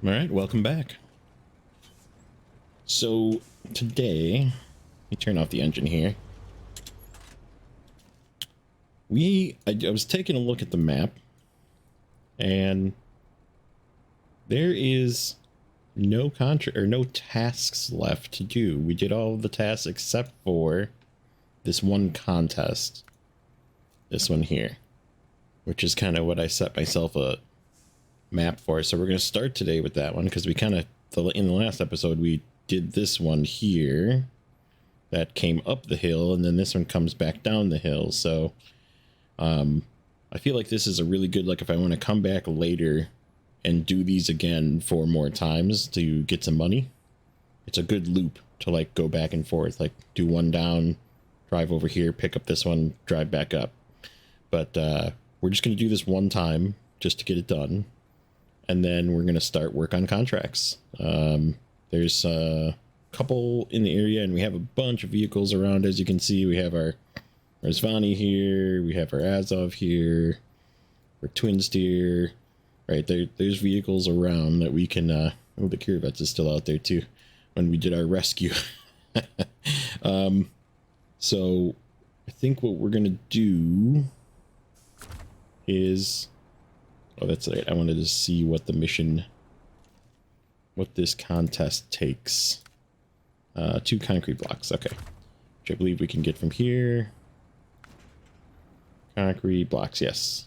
All right, welcome back. So today, let me turn off the engine here. I was taking a look at the map, and there is no tasks left to do. We did all of the tasks except for this one contest, this one here, which is kind of what I set myself a map for. So we're going to start today with that one because we kind of, in the last episode, we did this one here that came up the hill, and then this one comes back down the hill. So I feel like this is a really good, like, if I want to come back later and do these again 4 more times to get some money, it's a good loop to like go back and forth, like do one down, drive over here, pick up this one, drive back up. But we're just going to do this one time just to get it done, and then we're going to start work on contracts. There's a couple in the area, and we have a bunch of vehicles around. As you can see, we have our Svani here, we have our Azov here, our Twin Steer, right there. There's vehicles around that we can, oh, the Kirvets is still out there too, when we did our rescue. So I think what we're going to do is, oh, that's right. I wanted to see what the mission, what this contest takes. 2 concrete blocks. Okay. Which I believe we can get from here. Concrete blocks, yes.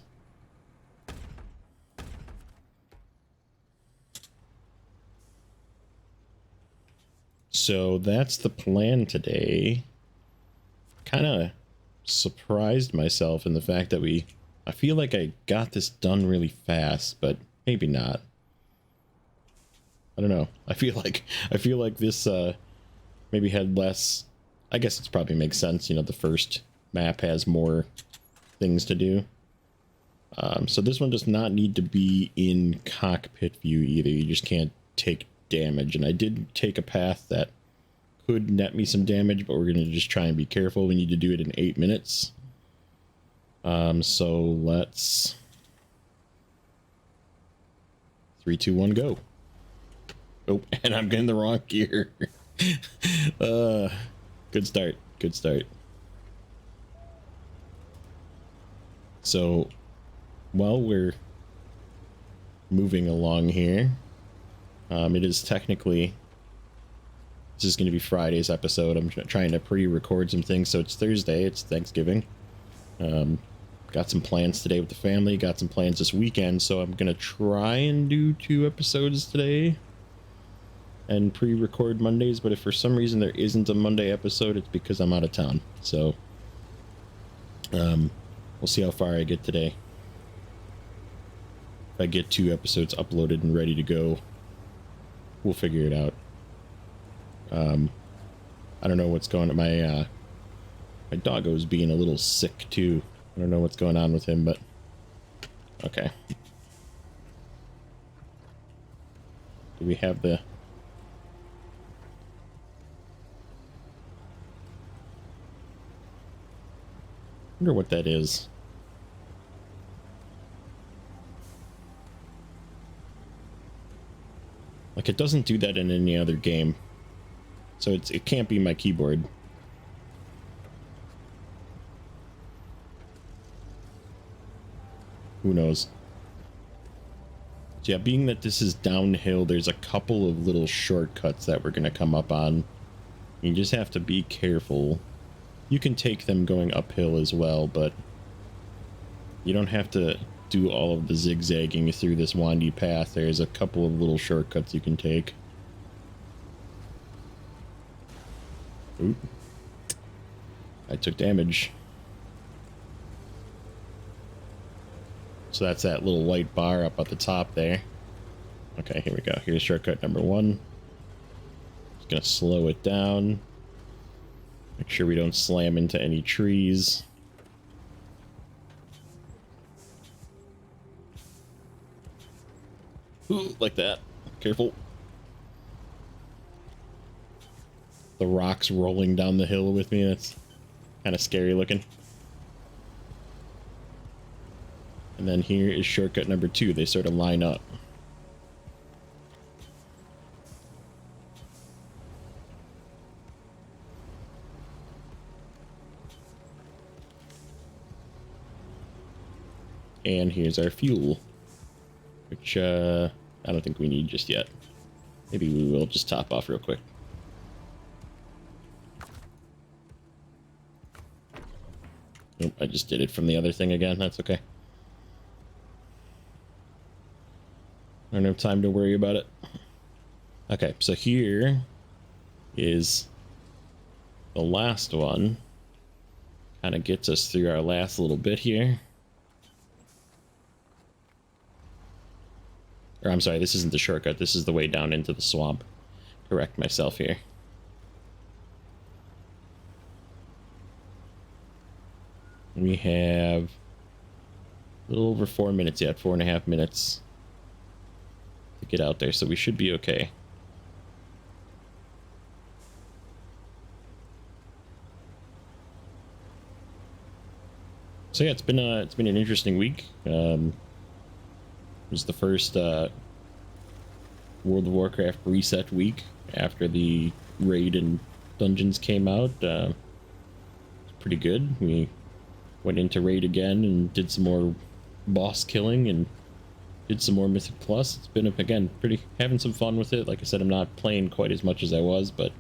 So that's the plan today. Kind of surprised myself in the fact that I feel like I got this done really fast, but maybe not. I don't know. I feel like this maybe had less. I guess it probably makes sense. You know, the first map has more things to do. So this one does not need to be in cockpit view either. You just can't take damage. And I did take a path that could net me some damage, but we're going to just try and be careful. We need to do it in 8 minutes. So let's 3, 2, 1, go. Oh, and I'm getting the wrong gear. Good start. Good start. So while we're moving along here, it is technically, this is going to be Friday's episode. I'm trying to pre-record some things. So it's Thursday. It's Thanksgiving. Got some plans today with the family. Got some plans this weekend. So I'm going to try and do 2 episodes today and pre-record Mondays. But if for some reason there isn't a Monday episode, it's because I'm out of town. So we'll see how far I get today. If I get 2 episodes uploaded and ready to go, we'll figure it out. I don't know what's going on. My doggo's being a little sick too. I don't know what's going on with him, but okay. Do we have the... wonder what that is. Like, it doesn't do that in any other game. So it can't be my keyboard. Who knows? So yeah, being that this is downhill, there's a couple of little shortcuts that we're going to come up on. You just have to be careful. You can take them going uphill as well, but you don't have to do all of the zigzagging through this windy path. There's a couple of little shortcuts you can take. Oop. I took damage. So that's that little white bar up at the top there. Okay, here we go. Here's shortcut number 1. Just gonna slow it down. Make sure we don't slam into any trees. Ooh, like that. Careful. The rocks rolling down the hill with me. That's kind of scary looking. And then here is shortcut number 2. They sort of line up. And here's our fuel, which I don't think we need just yet. Maybe we will just top off real quick. Nope, I just did it from the other thing again. That's okay. I don't have time to worry about it. Okay, so here is the last one. Kind of gets us through our last little bit here. Or I'm sorry, this isn't the shortcut. This is the way down into the swamp. Correct myself here. We have a little over 4 minutes yet, 4.5 minutes to get out there, so we should be okay. So yeah, it's been an interesting week. It was the first World of Warcraft reset week after the raid and dungeons came out. It's pretty good. We went into raid again and did some more boss killing and did some more Mythic Plus. It's been, again, pretty having some fun with it. Like I said, I'm not playing quite as much as I was, but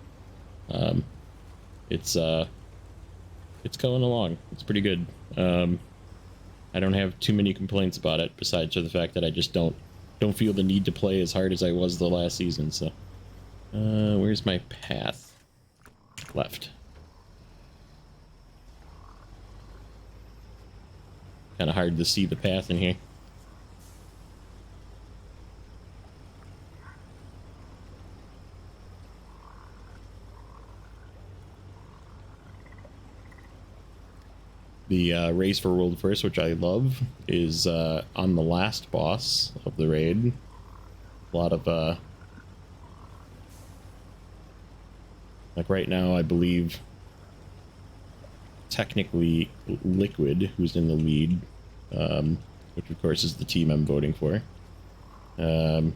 it's going along. It's pretty good. I don't have too many complaints about it, besides for the fact that I just don't feel the need to play as hard as I was the last season. So, where's my path? Left. Kind of hard to see the path in here. The race for world first, which I love, is on the last boss of the raid. A lot of like right now, I believe technically Liquid, who's in the lead, which of course is the team I'm voting for. They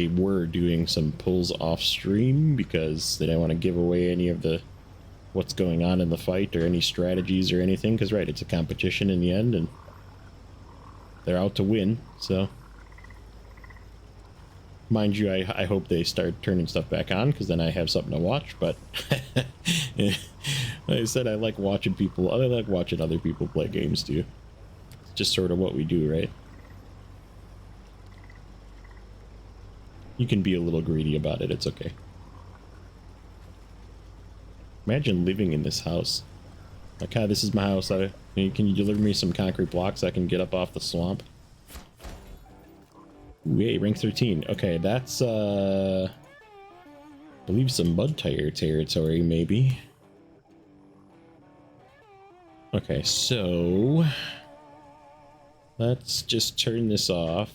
were doing some pulls off stream because they didn't want to give away any of the what's going on in the fight or any strategies or anything, because right, it's a competition in the end and they're out to win. So mind you, I hope they start turning stuff back on, because then I have something to watch. But like I said, I like watching other people play games too. It's just sort of what we do, right? You can be a little greedy about it, it's okay. Imagine living in this house. Like, hi, this is my house. Can you deliver me some concrete blocks so I can get up off the swamp? Ooh, yay, rank 13. Okay, that's, I believe some mud tire territory, maybe. Okay, so let's just turn this off.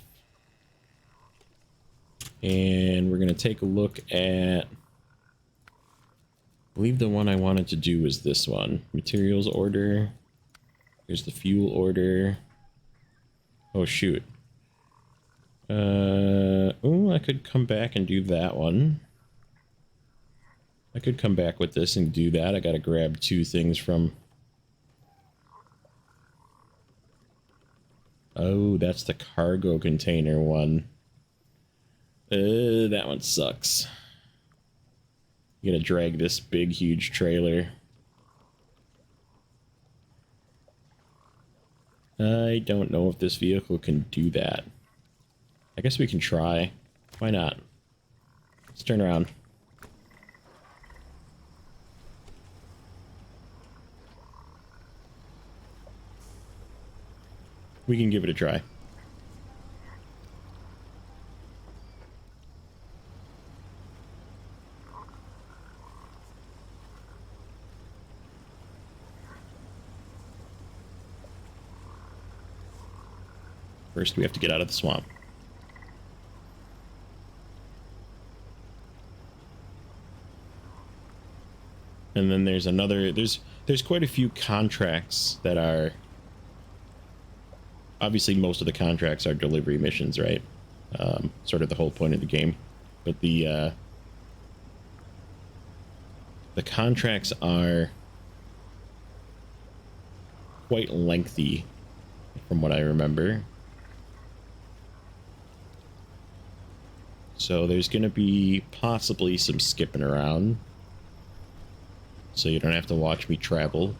And we're going to take a look at... I believe the one I wanted to do was this one. Materials order. Here's the fuel order. Oh, shoot. Oh, I could come back and do that one. I could come back with this and do that. I gotta grab two things from... Oh, that's the cargo container one. That one sucks. You gotta drag this big, huge trailer. I don't know if this vehicle can do that. I guess we can try. Why not? Let's turn around. We can give it a try. First, we have to get out of the swamp. And then there's another... There's quite a few contracts that are... Obviously, most of the contracts are delivery missions, right? Sort of the whole point of the game. But the contracts are quite lengthy from what I remember. So there's going to be possibly some skipping around. So you don't have to watch me travel.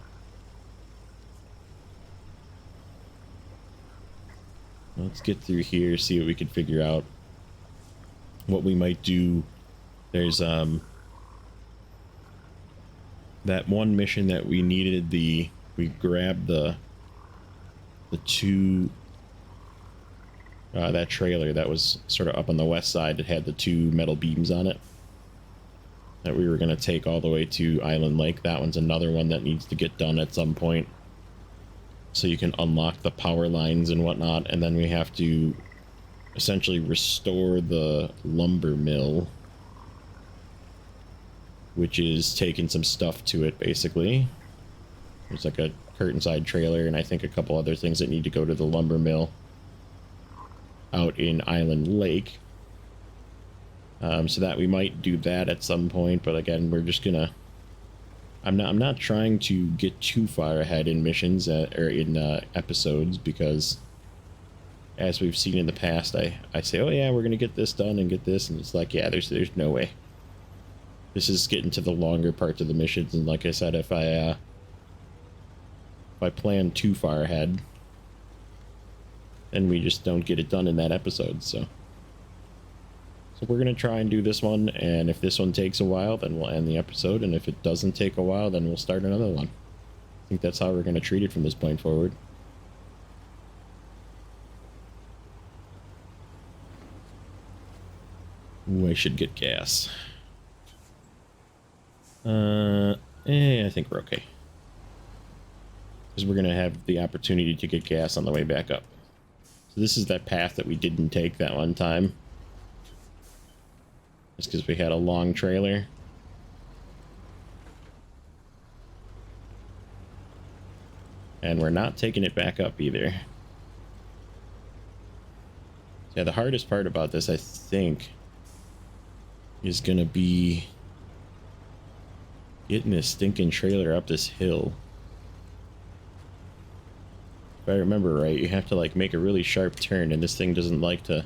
Let's get through here, see what we can figure out. What we might do. There's that one mission that we needed we grabbed the two that trailer that was sort of up on the west side that had the two metal beams on it that we were going to take all the way to Island Lake. That one's another one that needs to get done at some point so you can unlock the power lines and whatnot. And then we have to essentially restore the lumber mill, which is taking some stuff to it, basically. There's like a curtain side trailer and I think a couple other things that need to go to the lumber mill out in Island Lake. So that we might do that at some point, but again, we're just gonna... I'm not trying to get too far ahead in missions or in episodes, because as we've seen in the past, I say, oh yeah, we're gonna get this done and get this, and it's like, yeah, there's no way. This is getting to the longer parts of the missions, and like I said, if I plan too far ahead, then we just don't get it done in that episode. So we're gonna try and do this one, and if this one takes a while, then we'll end the episode, and if it doesn't take a while, then we'll start another one. I think that's how we're gonna treat it from this point forward. Ooh, I should get gas. I think we're okay. Because we're going to have the opportunity to get gas on the way back up. So this is that path that we didn't take that one time. Just because we had a long trailer. And we're not taking it back up either. Yeah, the hardest part about this, I think, is going to be getting this stinking trailer up this hill. If I remember right, you have to like make a really sharp turn, and this thing doesn't like to...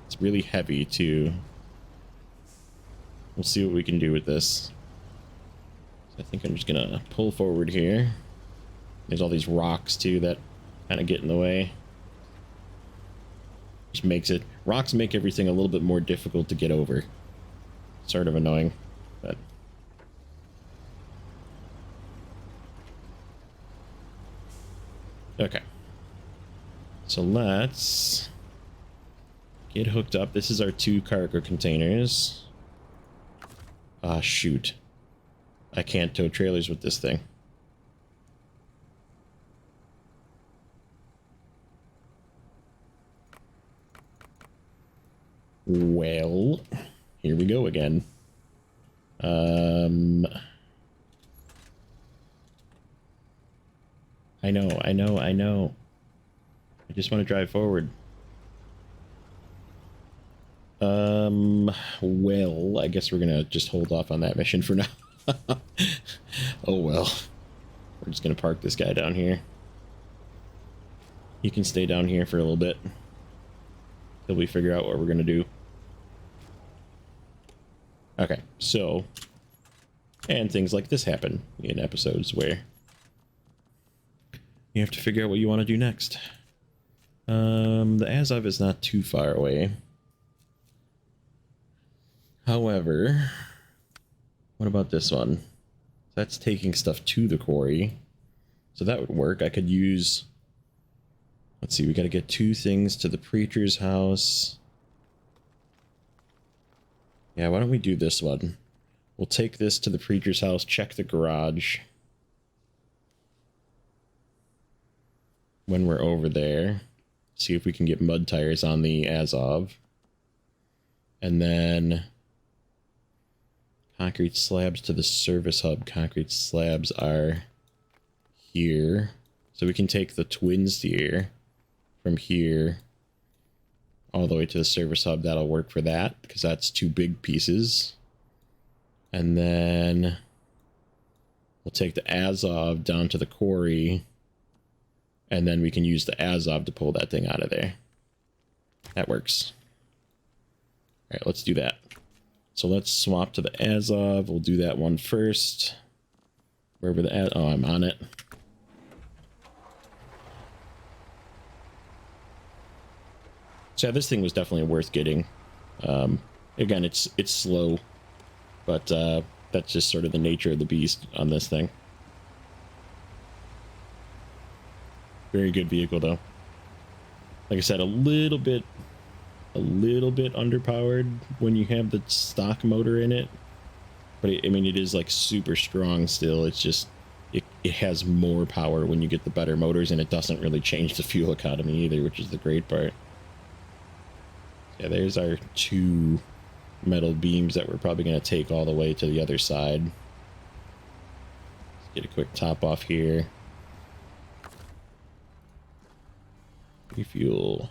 It's really heavy too. We'll see what we can do with this. So I think I'm just gonna pull forward here. There's all these rocks too that kind of get in the way. Which makes it... Rocks make everything a little bit more difficult to get over. Sort of annoying, but... Okay. So let's get hooked up. This is our 2 cargo containers. Ah, shoot. I can't tow trailers with this thing. Well, here we go again. I know. I just want to drive forward. Well, I guess we're gonna just hold off on that mission for now. Oh well. We're just gonna park this guy down here. He can stay down here for a little bit till we figure out what we're gonna do. Okay, so... And things like this happen in episodes where you have to figure out what you want to do next. The Azov is not too far away. However, what about this one? That's taking stuff to the quarry. So that would work. I could use... Let's see, we got to get 2 things to the preacher's house. Yeah, why don't we do this one? We'll take this to the preacher's house, check the garage when we're over there. See if we can get mud tires on the Azov. And then concrete slabs to the service hub. Concrete slabs are here. So we can take the twin steer from here all the way to the service hub. That'll work for that, because that's 2 big pieces. And then We'll take the Azov down to the quarry, and then we can use the Azov to pull that thing out of there. That works. All right, let's do that. So let's swap to the Azov. We'll do that one first. Wherever the oh, I'm on it. So yeah, this thing was definitely worth getting. Again, it's slow, but that's just sort of the nature of the beast on this thing. Very good vehicle, though. Like I said, a little bit underpowered when you have the stock motor in it. But I mean, it is like super strong still. It's just, it has more power when you get the better motors, and it doesn't really change the fuel economy either, which is the great part. Yeah, there's our 2 metal beams that we're probably going to take all the way to the other side. Let's get a quick top off here. Refuel.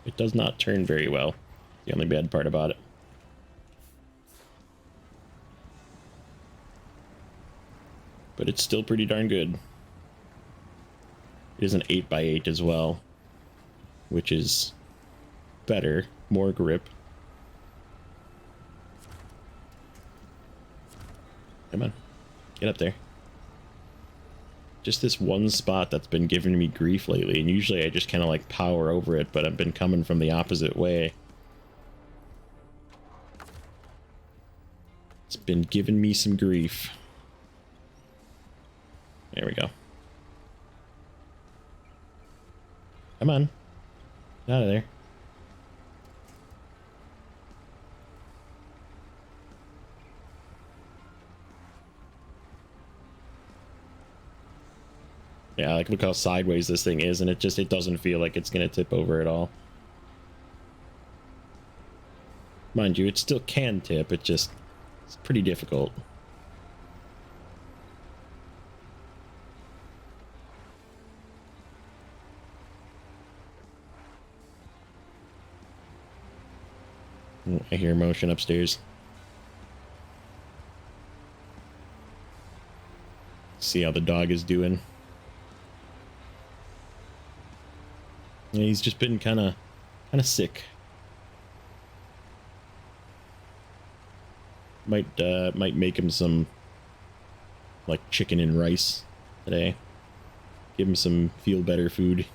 It does not turn very well. The only bad part about it. But it's still pretty darn good. It is an 8x8 as well, which is better, more grip. Come on, get up there. Just this one spot that's been giving me grief lately, and usually I just kind of like power over it, but I've been coming from the opposite way. It's been giving me some grief. There we go. Come on. Get out of there. Yeah, like look how sideways this thing is, and it doesn't feel like it's gonna tip over at all. Mind you, it still can tip, it's pretty difficult. I hear motion upstairs. See how the dog is doing. Yeah, he's just been kind of sick. Might make him some like chicken and rice today. Give him some feel better food.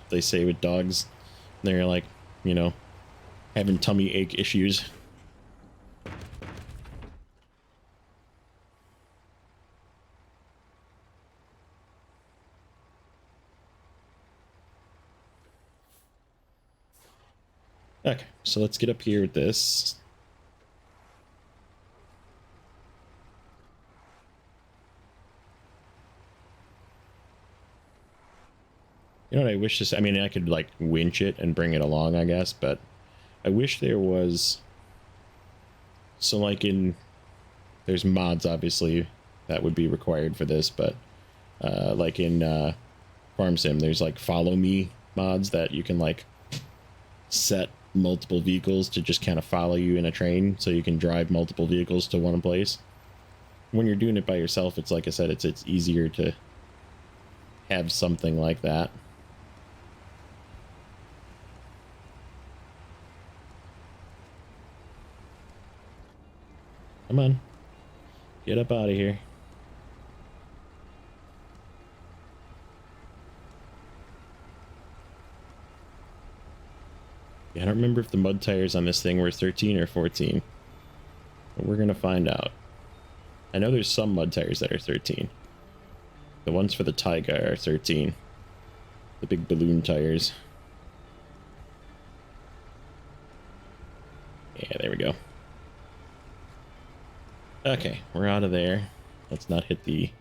They say with dogs, they're like, you know, having tummy ache issues. Okay, so let's get up here with this. You know what I wish this, I mean, I could like winch it and bring it along, I guess, but I wish there was, so like there's mods obviously that would be required for this, but like in Farm Sim, there's like follow me mods that you can like set multiple vehicles to just kind of follow you in a train, so you can drive multiple vehicles to one place. When you're doing it by yourself, it's like I said, it's easier to have something like that. Come on, get up out of here. Yeah, I don't remember if the mud tires on this thing were 13 or 14. But we're going to find out. I know there's some mud tires that are 13. The ones for the Taiga are 13. The big balloon tires. Yeah, there we go. Okay, we're out of there. Let's not hit the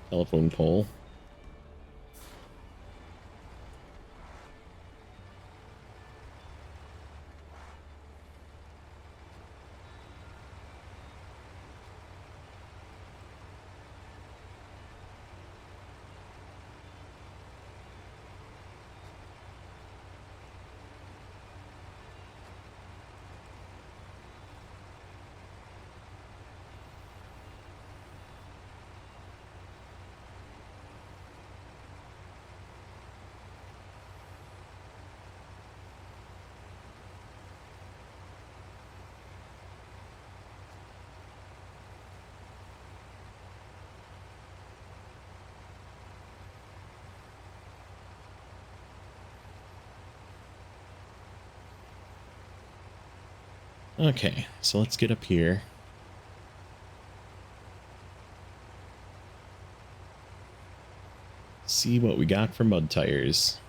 telephone pole. Okay, so let's get up here. See what we got for mud tires.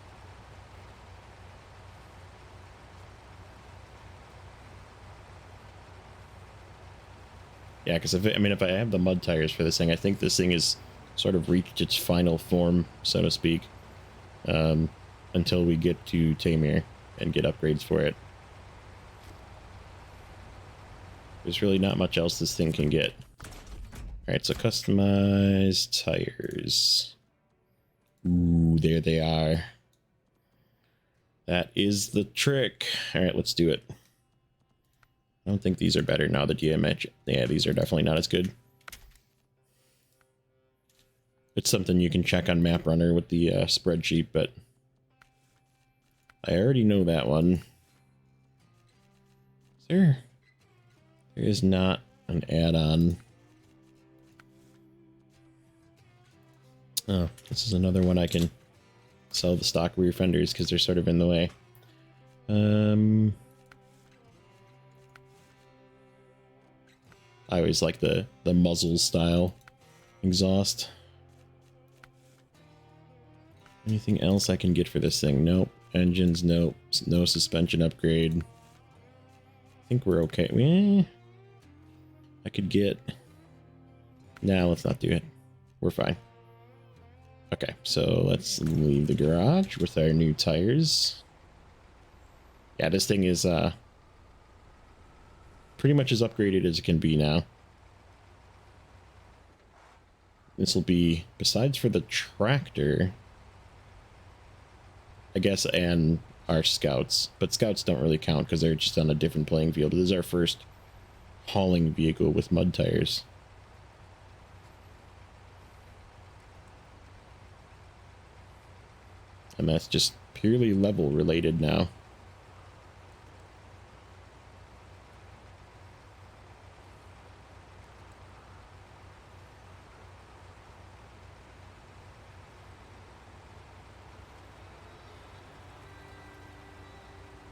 Yeah, because if I have the mud tires for this thing, I think this thing has sort of reached its final form, so to speak, until we get to Tamir and get upgrades for it. There's really not much else this thing can get. Alright, so customized tires. Ooh, there they are. That is the trick. Alright, let's do it. I don't think these are better now that you mentioned. Yeah, these are definitely not as good. It's something you can check on Map Runner with the spreadsheet, but I already know that one. There is not an add-on. Oh, this is another one I can sell the stock rear fenders because they're sort of in the way. I always like the muzzle style exhaust. Anything else I can get for this thing? Nope. Engines, nope. No suspension upgrade. I think we're okay. I could get... Nah, let's not do it. We're fine. Okay, so let's leave the garage with our new tires. Yeah, this thing is pretty much as upgraded as it can be now. This will be, besides for the tractor, I guess, and our scouts. But scouts don't really count because they're just on a different playing field. This is our first hauling vehicle with mud tires. And that's just purely level related now.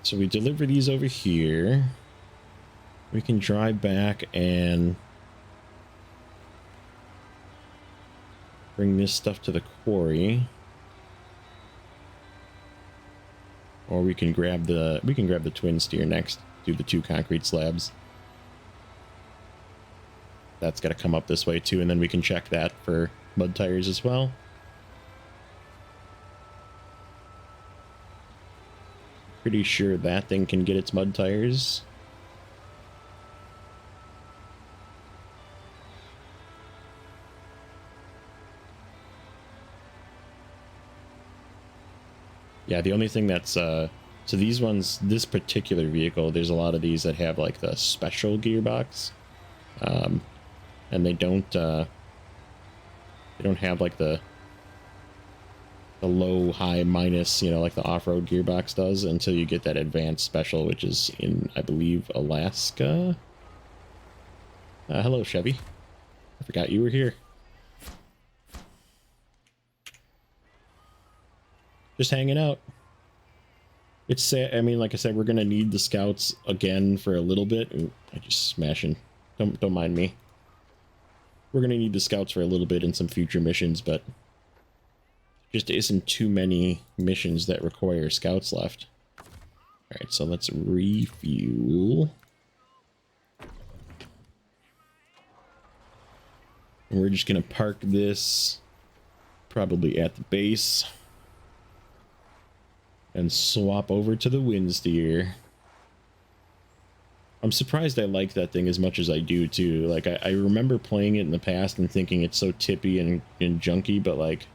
So we deliver these over here. We can drive back and bring this stuff to the quarry. Or we can grab the twin steer next, do the 2 concrete slabs. That's got to come up this way too, and then we can check that for mud tires as well. Pretty sure that thing can get its mud tires. Yeah, the only thing that's so these ones, this particular vehicle, there's a lot of these that have like the special gearbox, and they don't have like the low, high, minus, you know, like the off-road gearbox does, until you get that advanced special, which is in, I believe, Alaska. Hello, Chevy. I forgot you were here. Just hanging out. It's sad. I mean, like I said, we're gonna need the scouts again for a little bit. Ooh, I just smashing. Don't mind me. We're gonna need the scouts for a little bit in some future missions, but just isn't too many missions that require scouts left. All right, so let's refuel. And we're just gonna park this probably at the base and swap over to the wind steer. I'm surprised I like that thing as much as I do too. Like I remember playing it in the past and thinking it's so tippy and junky, but like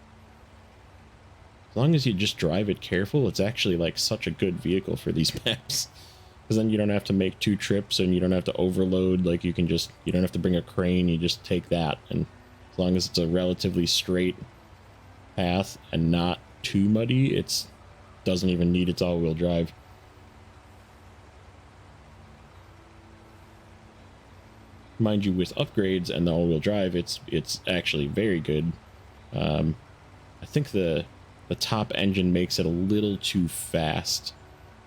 as long as you just drive it careful, it's actually like such a good vehicle for these maps. Because then you don't have to make 2 trips and you don't have to overload. Like you don't have to bring a crane, you just take that. And as long as it's a relatively straight path and not too muddy, it doesn't even need its all-wheel drive. Mind you, with upgrades and the all-wheel drive, it's actually very good. I think the top engine makes it a little too fast.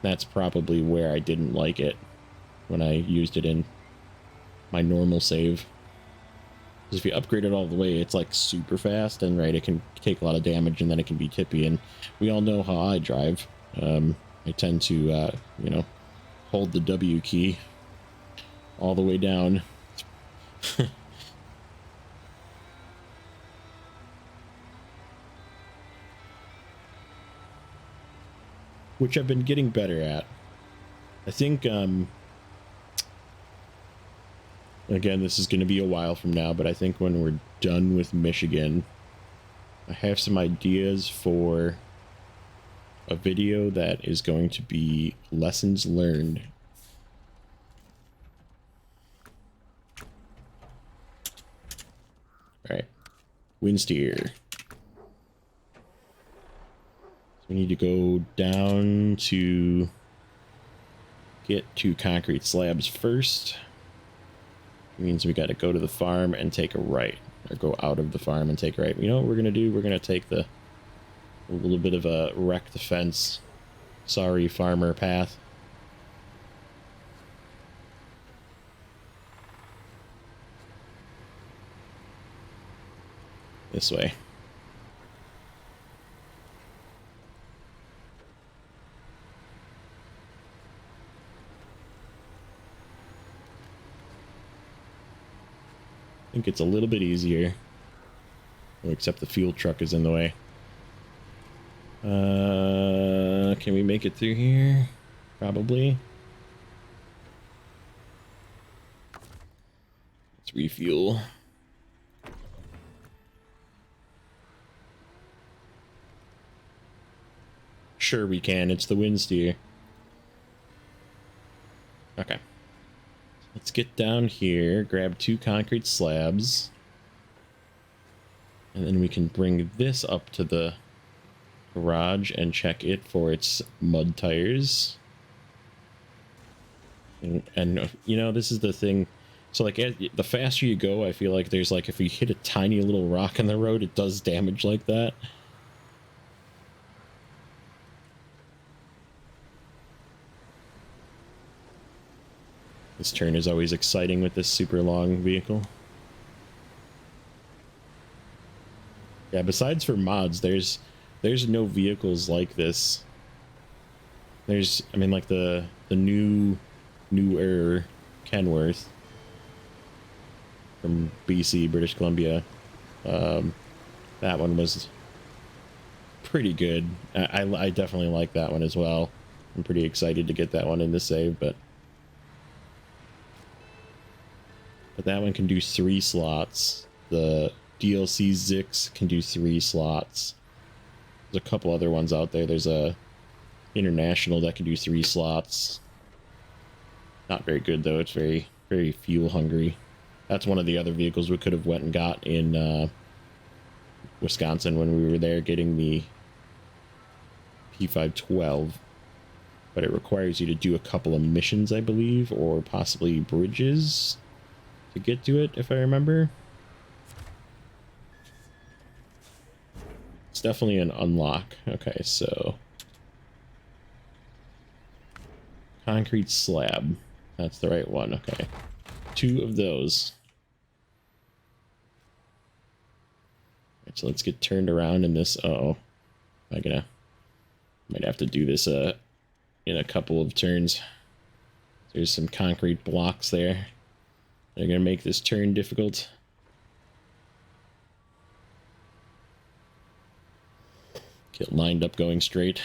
That's probably where I didn't like it. when I used it in my normal save. Because if you upgrade it all the way, it's like super fast, and right, it can take a lot of damage, and then it can be tippy. And we all know how I drive. I tend to, you know, hold the W key all the way down. Which I've been getting better at. I think, again, this is going to be a while from now, but I think when we're done with Michigan, I have some ideas for a video that is going to be lessons learned. All right, wind steer. So we need to go down to get 2 concrete slabs first. It means we got to go to the farm and take a right, or go out of the farm and take a right. You know what we're gonna do? We're gonna take a little bit of a wreck the fence, sorry farmer path. This way. I think it's a little bit easier. Oh, except the fuel truck is in the way. Can we make it through here? Probably. Let's refuel. Sure we can. It's the wind steer. Okay. Let's get down here, grab 2 concrete slabs, and then we can bring this up to the garage and check it for its mud tires. And you know, this is the thing. So like, the faster you go, I feel like there's like, if you hit a tiny little rock in the road, it does damage like that. This turn is always exciting with this super long vehicle. Yeah, besides for mods, there's no vehicles like this. There's, I mean, like the newer Kenworth from BC, British Columbia. That one was pretty good. I definitely like that one as well. I'm pretty excited to get that one in the save, but that one can do 3 slots. The DLC Zix can do 3 slots. There's a couple other ones out there. There's a International that can do 3 slots. Not very good though. It's very, very fuel hungry. That's one of the other vehicles we could have went and got in Wisconsin when we were there getting the P512. But it requires you to do a couple of missions, I believe, or possibly bridges to get to it, if I remember. It's definitely an unlock. Okay, so concrete slab. That's the right one. Okay, 2 of those. Right, so let's get turned around in this. Uh-oh. Might have to do this in a couple of turns. There's some concrete blocks there. They're gonna make this turn difficult. Get lined up going straight.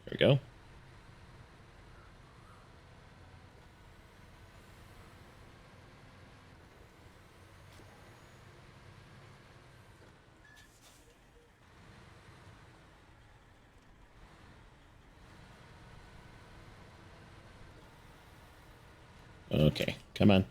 There we go. Okay, come on.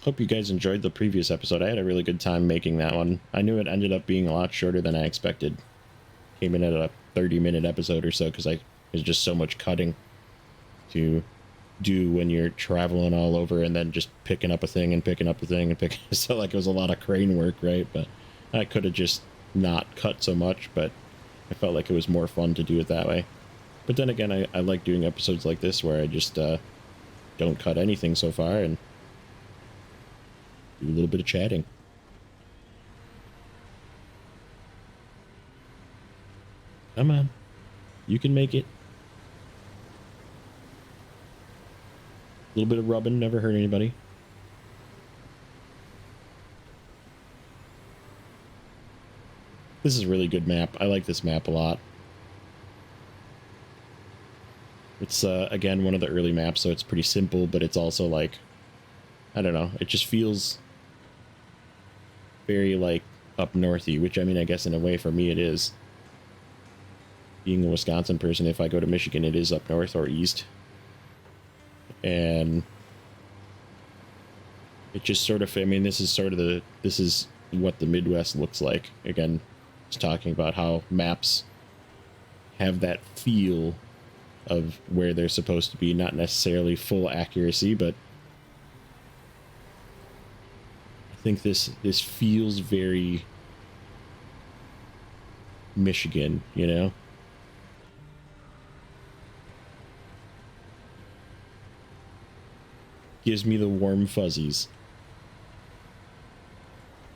Hope you guys enjoyed the previous episode. I had a really good time making that one. I knew it ended up being a lot shorter than I expected. Came in at a 30-minute episode or so because there's just so much cutting to do when you're traveling all over and then just picking up a thing and picking up a thing and picking. So like it was a lot of crane work, right? But I could have just not cut so much, but I felt like it was more fun to do it that way. But then again, I like doing episodes like this where I just don't cut anything so far and do a little bit of chatting. Come on. You can make it. A little bit of rubbing, never hurt anybody. This is a really good map. I like this map a lot. It's, again, one of the early maps, so it's pretty simple, but it's also, like, I don't know. It just feels very, like, up northy, which, I mean, I guess in a way for me it is. Being a Wisconsin person, if I go to Michigan, it is up north or east. And it just sort of, I mean, this is what the Midwest looks like. Again, just talking about how maps have that feel of where they're supposed to be, not necessarily full accuracy, but I think this feels very Michigan, you know? Gives me the warm fuzzies.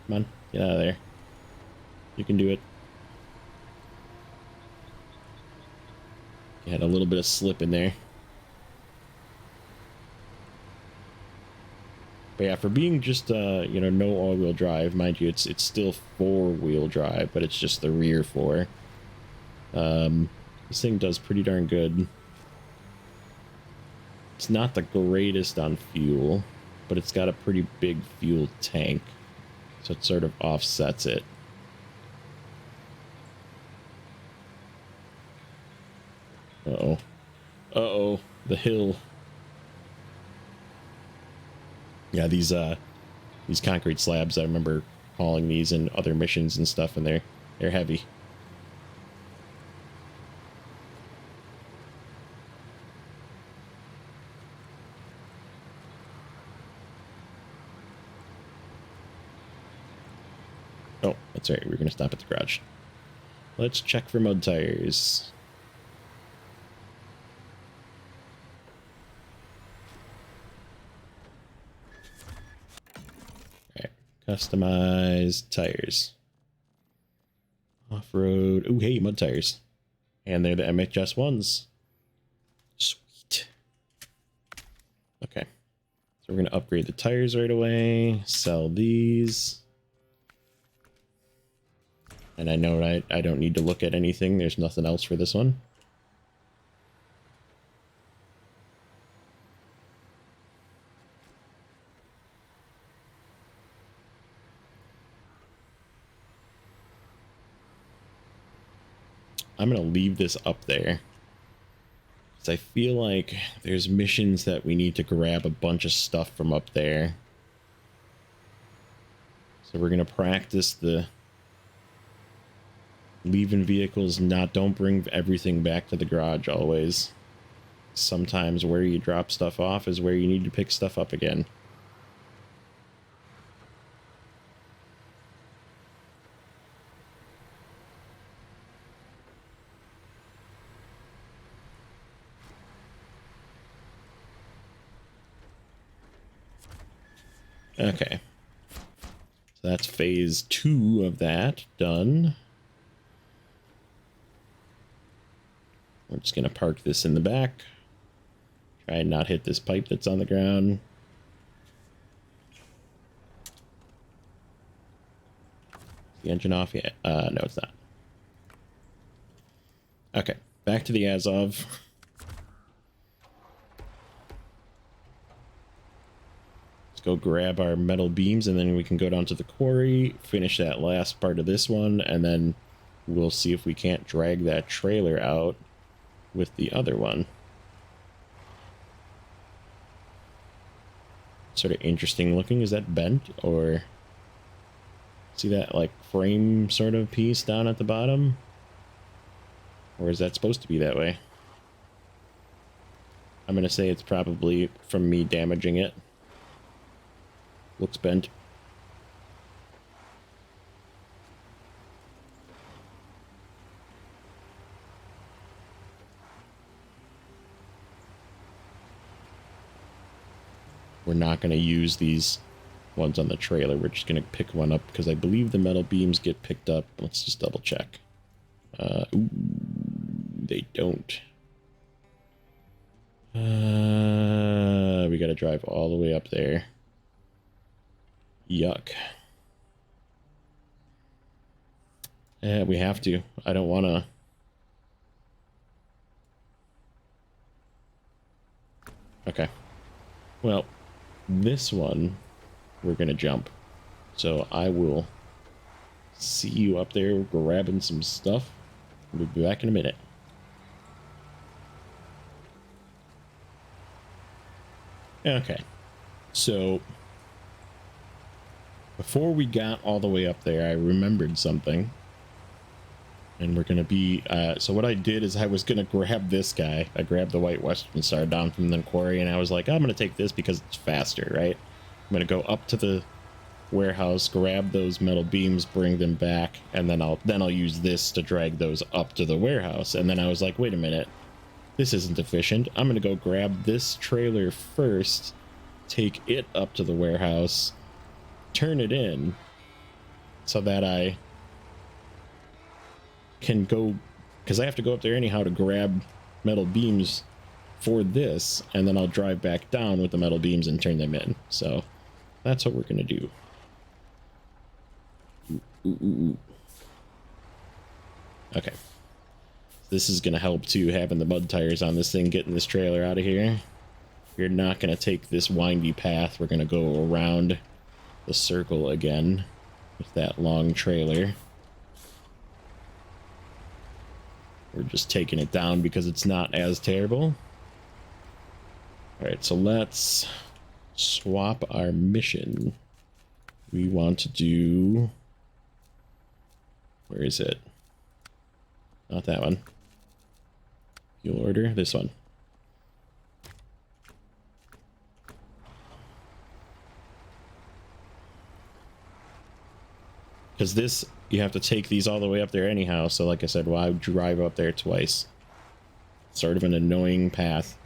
Come on, get out of there. You can do it. You had a little bit of slip in there. But yeah, for being just, you know, no all-wheel drive, mind you, it's still four-wheel drive, but it's just the rear four. This thing does pretty darn good. It's not the greatest on fuel, but it's got a pretty big fuel tank, so it sort of offsets it. Uh-oh. Uh-oh, the hill. Yeah, these concrete slabs, I remember hauling these in other missions and stuff, and they're heavy. Oh, that's right, we're gonna stop at the garage. Let's check for mud tires. Customized tires. Off-road. Ooh, hey, mud tires. And they're the MHS ones. Sweet. Okay. So we're going to upgrade the tires right away. Sell these. And I know I don't need to look at anything. There's nothing else for this one. I'm going to leave this up there. Because I feel like there's missions that we need to grab a bunch of stuff from up there. So we're going to practice the leaving vehicles, don't bring everything back to the garage always. Sometimes where you drop stuff off is where you need to pick stuff up again. Okay. So that's phase 2 of that done. We're just going to park this in the back. Try and not hit this pipe that's on the ground. Is the engine off yet? No, it's not. Okay, back to the Azov. Go grab our metal beams, and then we can go down to the quarry, finish that last part of this one, and then we'll see if we can't drag that trailer out with the other one. Sort of interesting looking. Is that bent, or see that like frame sort of piece down at the bottom? Or is that supposed to be that way? I'm gonna say it's probably from me damaging it. Looks bent. We're not going to use these ones on the trailer. We're just going to pick one up because I believe the metal beams get picked up. Let's just double check. Ooh, they don't. We got to drive all the way up there. Yuck. Yeah, we have to. I don't want to. Okay. Well, this one we're going to jump. So I will see you up there grabbing some stuff. We'll be back in a minute. Okay. So before we got all the way up there, I remembered something. And we're going to be... so what I did is I was going to grab this guy. I grabbed the white Western Star down from the quarry, and I was like, I'm going to take this because it's faster, right? I'm going to go up to the warehouse, grab those metal beams, bring them back, and then I'll use this to drag those up to the warehouse. And then I was like, wait a minute. This isn't efficient. I'm going to go grab this trailer first, take it up to the warehouse, turn it in so that I can go, because I have to go up there anyhow to grab metal beams for this, and then I'll drive back down with the metal beams and turn them in. So that's what we're gonna do. Ooh. Okay, this is gonna help too, having the mud tires on this thing, getting this trailer out of here. We're not gonna take this windy path. We're gonna go around the circle again with that long trailer. We're just taking it down because it's not as terrible. All right, so let's swap our mission. We want to do... Where is it? Not that one. Fuel order, this one. Because this, you have to take these all the way up there anyhow. So like I said, why drive up there twice? Sort of an annoying path.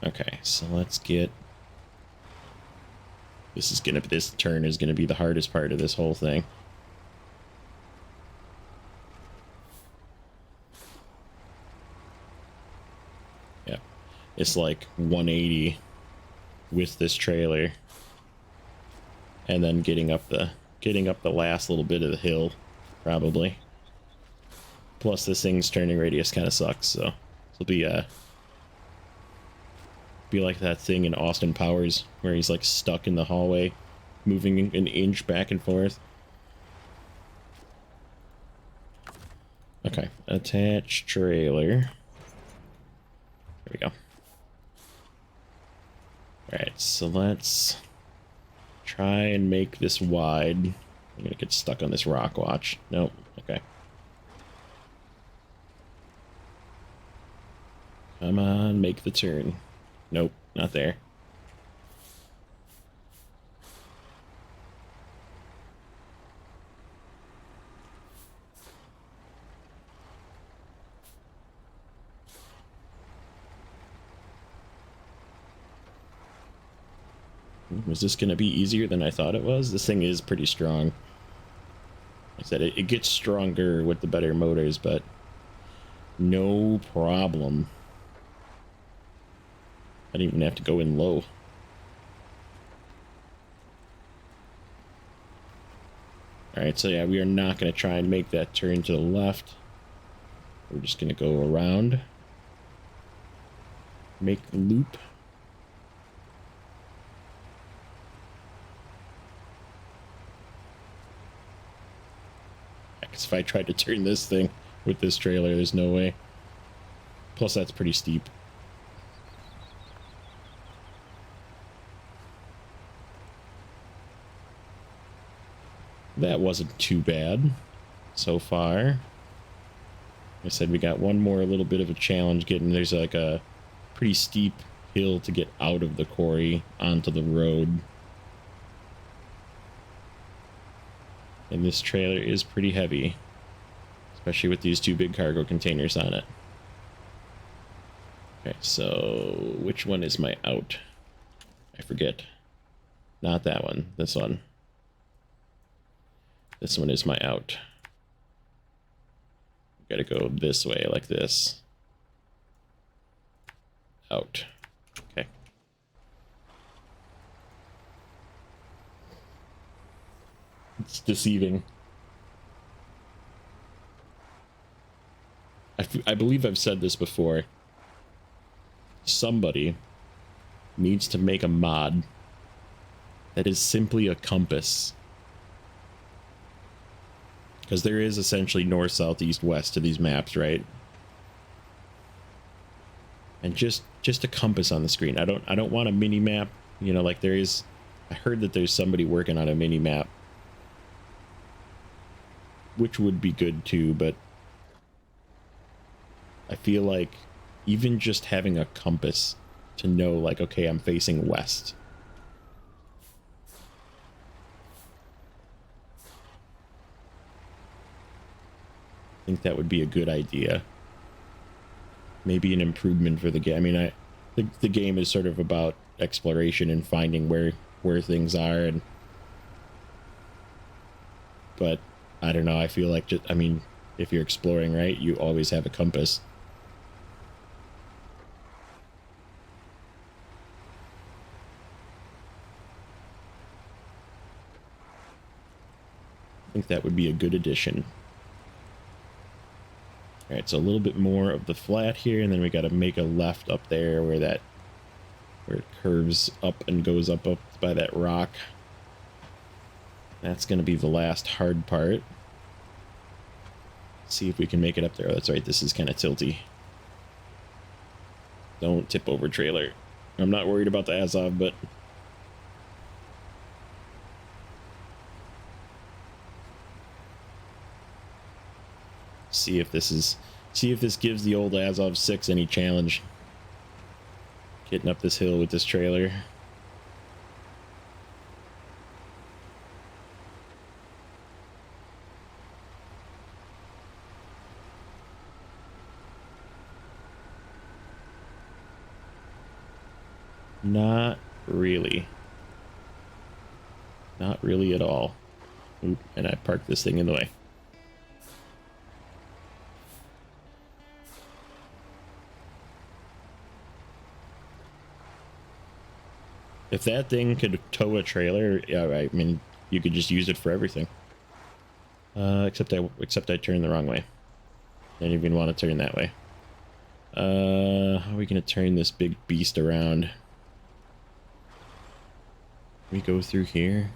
Okay, so let's get... This turn is gonna be the hardest part of this whole thing. Yeah, it's like 180 with this trailer, and then getting up the last little bit of the hill, probably. Plus, this thing's turning radius kind of sucks, so it'll be like that thing in Austin Powers where he's like stuck in the hallway, moving an inch back and forth. Okay, attach trailer. There we go. Alright, so let's try and make this wide. I'm gonna get stuck on this rock, watch. Nope, okay. Come on, make the turn. Nope, not there. Was this going to be easier than I thought it was? This thing is pretty strong. Like I said, it gets stronger with the better motors, but no problem. I didn't even have to go in low. Alright, so yeah, we are not going to try and make that turn to the left. We're just going to go around. Make the loop. Because if I tried to turn this thing with this trailer, there's no way. Plus, that's pretty steep. that wasn't too bad so far. Like I said, we got one more little bit of a challenge getting, there's like a pretty steep hill to get out of the quarry onto the road. And this trailer is pretty heavy, especially with these two big cargo containers on it. Okay, so which one is my out? I forget. Not that one, this one. This one is my out. Gotta go this way, like this. Out. Okay. It's deceiving. I believe I've said this before. Somebody needs to make a mod that is simply a compass. Because there is essentially north, south, east, west to these maps, right? And just a compass on the screen. I don't want a mini map, you know, like there is. I heard that there's somebody working on a mini map, which would be good too, but I feel like even just having a compass to know, like, okay, I'm facing west. I think that would be a good idea. Maybe an improvement for the game. I mean, the game is sort of about exploration and finding where things are, and but I don't know. I feel like I mean, if you're exploring, right, you always have a compass. I think that would be a good addition. All right, so a little bit more of the flat here, and then we got to make a left up there where it curves up and goes up by that rock. That's going to be the last hard part. See if we can make it up there. Oh, that's right, this is kind of tilty. Don't tip over, trailer. I'm not worried about the Azov, but see if this gives the old Azov 6 any challenge. Getting up this hill with this trailer. Not really. Not really at all. Oop, and I parked this thing in the way. If that thing could tow a trailer, yeah, I mean, you could just use it for everything. Except I turned the wrong way. I didn't even want to turn that way. How are we gonna turn this big beast around? We go through here.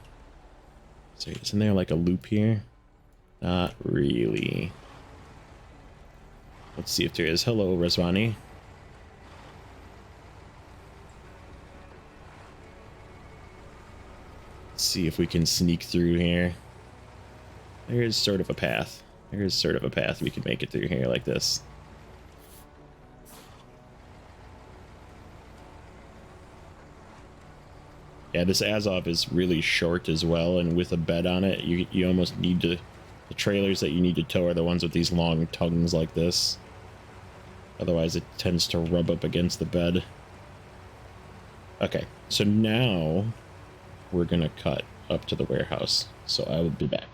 So isn't there like a loop here? Not really. Let's see if there is. Hello, Razwani. Let's see if we can sneak through here. There is sort of a path. There is sort of a path we can make it through here like this. Yeah, this Azov is really short as well, and with a bed on it, you almost need to... The trailers that you need to tow are the ones with these long tongues like this. Otherwise, it tends to rub up against the bed. Okay, so now we're gonna cut up to the warehouse. So I will be back.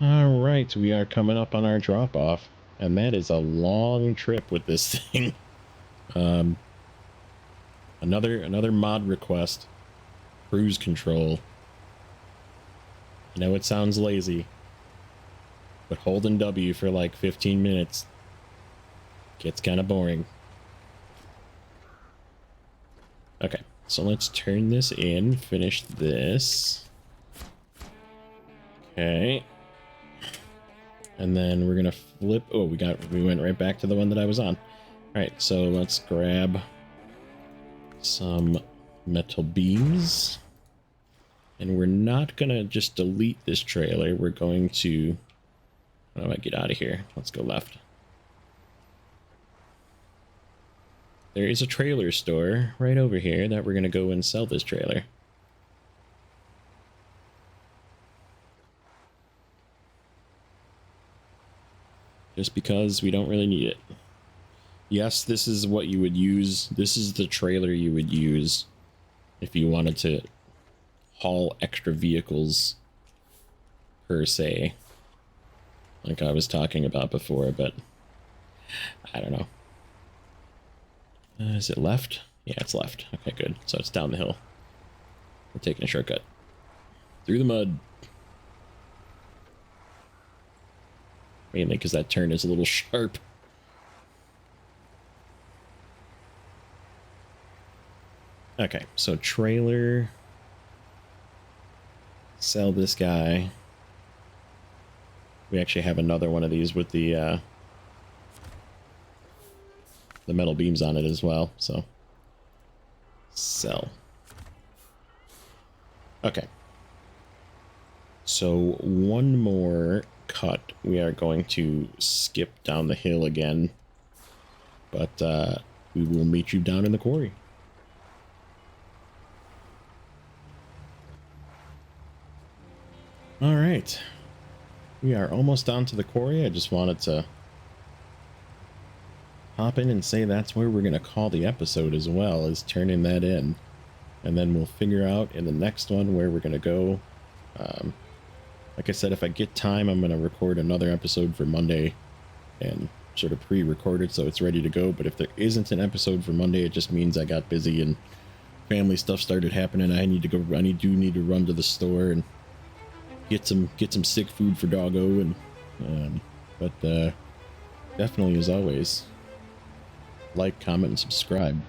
All right, we are coming up on our drop off, and that is a long trip with this thing. Another mod request, cruise control. I know it sounds lazy, but holding W for like 15 minutes gets kind of boring. Okay, so let's turn this in, finish this. Okay. And then we're gonna flip. Oh, we went right back to the one that I was on. All right, so let's grab some metal beams. And we're not gonna just delete this trailer. We're going to, how do I get out of here? Let's go left. There is a trailer store right over here that we're gonna go and sell this trailer. Just because we don't really need it. Yes, this is what you would use. This is the trailer you would use if you wanted to haul extra vehicles, per se. Like I was talking about before, but I don't know. Is it left? Yeah, it's left. Okay, good. So it's down the hill. We're taking a shortcut. Through the mud. Mainly because that turn is a little sharp. Okay, so trailer. Sell this guy. We actually have another one of these with the metal beams on it as well, so sell. Okay. So one more cut. We are going to skip down the hill again, but we will meet you down in the quarry. All right. We are almost down to the quarry. I just wanted to hop in and say that's where we're going to call the episode as well, is turning that in. And then we'll figure out in the next one where we're going to go. Like I said, if I get time, I'm going to record another episode for Monday and sort of pre-record it so it's ready to go. But if there isn't an episode for Monday, it just means I got busy and family stuff started happening. I need to go. Do need to run to the store and get some sick food for Doggo. And but definitely, as always, like, comment, and subscribe.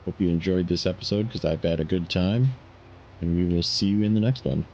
Hope you enjoyed this episode, because I've had a good time, and we will see you in the next one.